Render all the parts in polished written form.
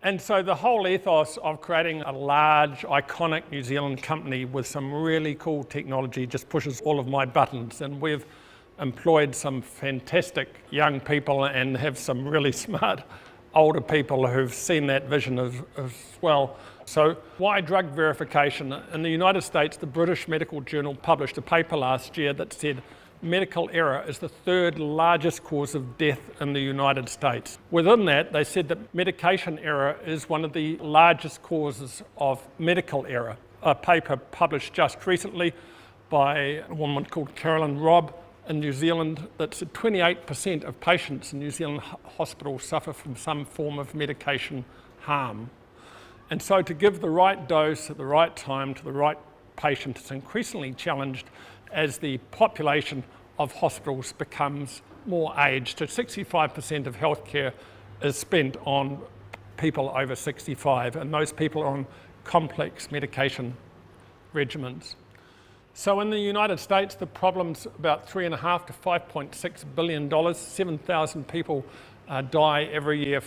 And so the whole ethos of creating a large, iconic New Zealand company with some really cool technology just pushes all of my buttons. And we've employed some fantastic young people and have some really smart older people who've seen that vision as well. So why drug verification? In the United States, the British Medical Journal published a paper last year that said medical error is the third largest cause of death in the United States. Within that, they said that medication error is one of the largest causes of medical error. A paper published just recently by a woman called Carolyn Robb in New Zealand that said 28% of patients in New Zealand hospitals suffer from some form of medication harm. And so to give the right dose at the right time to the right patient is increasingly challenged as the population of hospitals becomes more aged. So 65% of healthcare is spent on people over 65, and those people are on complex medication regimens. So in the United States, the problem's about $3.5 to $5.6 billion. 7,000 people die every year.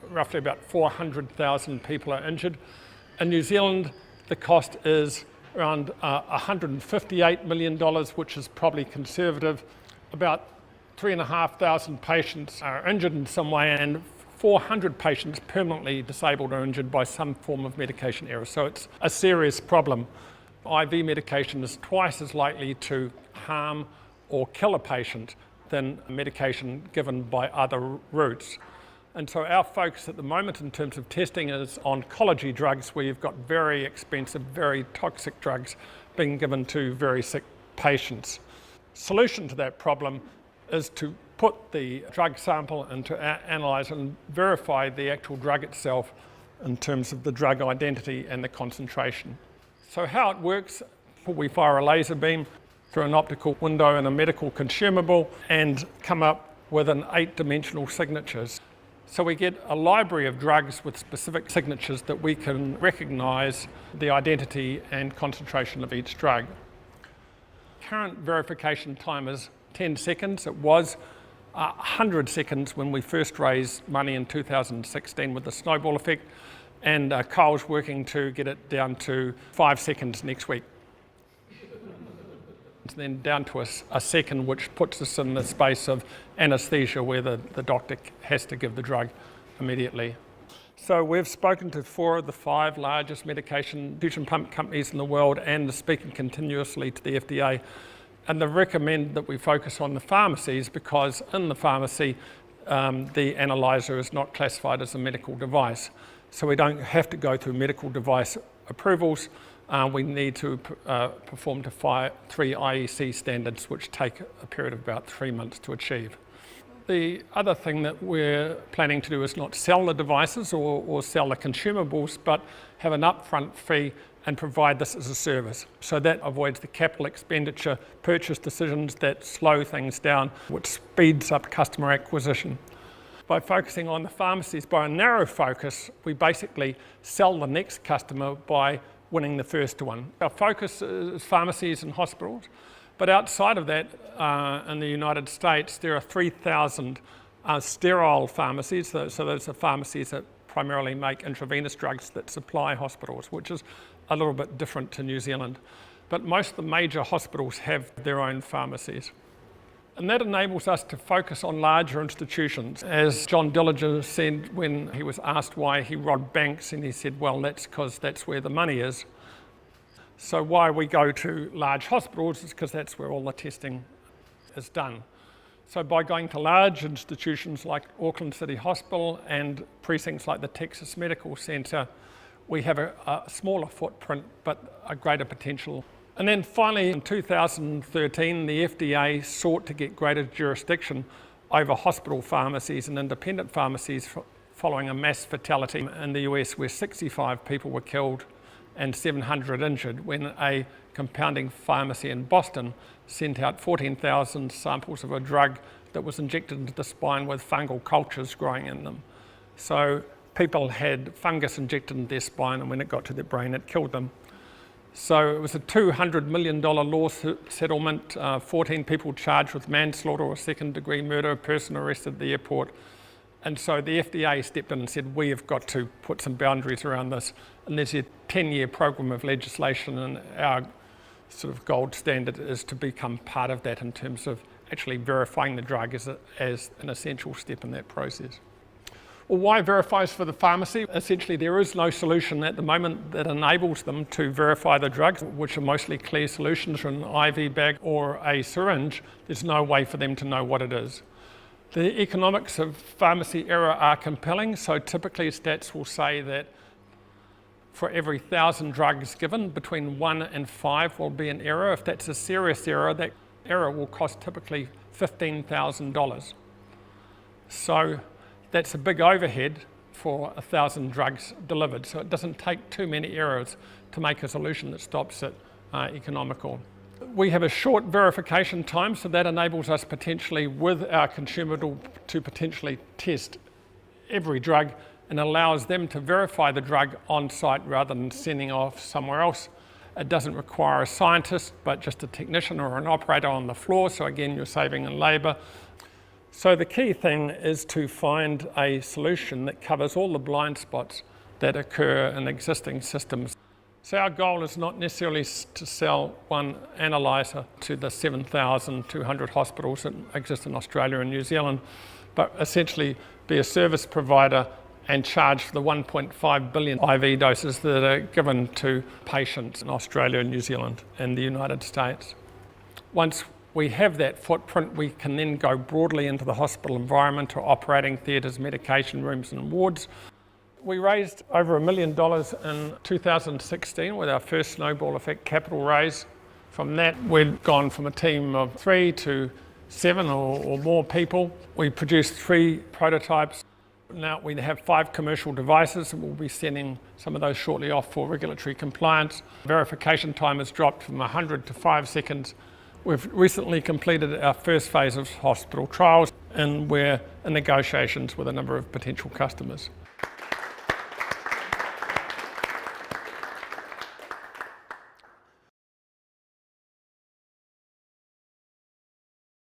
Roughly about 400,000 people are injured. In New Zealand, the cost is around $158 million, which is probably conservative. About 3,500 patients are injured in some way, and 400 patients permanently disabled or injured by some form of medication error. So it's a serious problem. IV medication is twice as likely to harm or kill a patient than medication given by other routes. And so our focus at the moment in terms of testing is oncology drugs, where you've got very expensive, very toxic drugs being given to very sick patients. Solution to that problem is to put the drug sample and to analyse and verify the actual drug itself in terms of the drug identity and the concentration. So how it works, we fire a laser beam through an optical window in a medical consumable and come up with an 8-dimensional signatures. So we get a library of drugs with specific signatures that we can recognise the identity and concentration of each drug. Current verification time is 10 seconds. It was 100 seconds when we first raised money in 2016 with the snowball effect, and Kyle's working to get it down to 5 seconds next week. Then down to a second, which puts us in the space of anaesthesia, where the doctor has to give the drug immediately. So we've spoken to 4 of the 5 largest medication infusion pump companies in the world and are speaking continuously to the FDA. And they recommend that we focus on the pharmacies because in the pharmacy, the analyzer is not classified as a medical device. So we don't have to go through medical device approvals. We need to perform to 3 IEC standards, which take a period of about 3 months to achieve. The other thing that we're planning to do is not sell the devices or sell the consumables, but have an upfront fee and provide this as a service. So that avoids the capital expenditure purchase decisions that slow things down, which speeds up customer acquisition. By focusing on the pharmacies by a narrow focus, we basically sell the next customer by winning the first one. Our focus is pharmacies and hospitals, but outside of that, in the United States, there are 3,000 sterile pharmacies. So those are pharmacies that primarily make intravenous drugs that supply hospitals, which is a little bit different to New Zealand. But most of the major hospitals have their own pharmacies. And that enables us to focus on larger institutions. As John Dillinger said when he was asked why he robbed banks, and he said, well, that's because that's where the money is. So why we go to large hospitals is because that's where all the testing is done. So by going to large institutions like Auckland City Hospital and precincts like the Texas Medical Centre, we have a smaller footprint but a greater potential. And then finally, in 2013, the FDA sought to get greater jurisdiction over hospital pharmacies and independent pharmacies following a mass fatality in the US where 65 people were killed and 700 injured when a compounding pharmacy in Boston sent out 14,000 samples of a drug that was injected into the spine with fungal cultures growing in them. So people had fungus injected in their spine, and when it got to their brain, it killed them. So it was a $200 million lawsuit settlement, 14 people charged with manslaughter or second-degree murder, a person arrested at the airport, And so the FDA stepped in and said, we have got to put some boundaries around this. And there's a 10-year program of legislation, and our sort of gold standard is to become part of that in terms of actually verifying the drug as an essential step in that process. Well, why Veriphi's for the pharmacy? Essentially, there is no solution at the moment that enables them to verify the drugs, which are mostly clear solutions from an IV bag or a syringe. There's no way for them to know what it is. The economics of pharmacy error are compelling, so typically stats will say that for every 1,000 drugs given, between 1 and 5 will be an error. If that's a serious error, that error will cost typically $15,000. So that's a big overhead for 1,000 drugs delivered. So it doesn't take too many errors to make a solution that stops it economical. We have a short verification time, so that enables us potentially with our consumable to potentially test every drug and allows them to verify the drug on site rather than sending off somewhere else. It doesn't require a scientist, but just a technician or an operator on the floor. So again, you're saving in labour. So the key thing is to find a solution that covers all the blind spots that occur in existing systems. So our goal is not necessarily to sell one analyser to the 7,200 hospitals that exist in Australia and New Zealand, but essentially be a service provider and charge for the 1.5 billion IV doses that are given to patients in Australia and New Zealand and the United States. Once we have that footprint, we can then go broadly into the hospital environment to operating theatres, medication rooms and wards. We raised over $1 million in 2016 with our first snowball effect capital raise. From that, we'd gone from a team of 3 to 7 or more people. We produced 3 prototypes. Now we have 5 commercial devices, and we'll be sending some of those shortly off for regulatory compliance. Verification time has dropped from 100 to 5 seconds. We've recently completed our first phase of hospital trials, and we're in negotiations with a number of potential customers.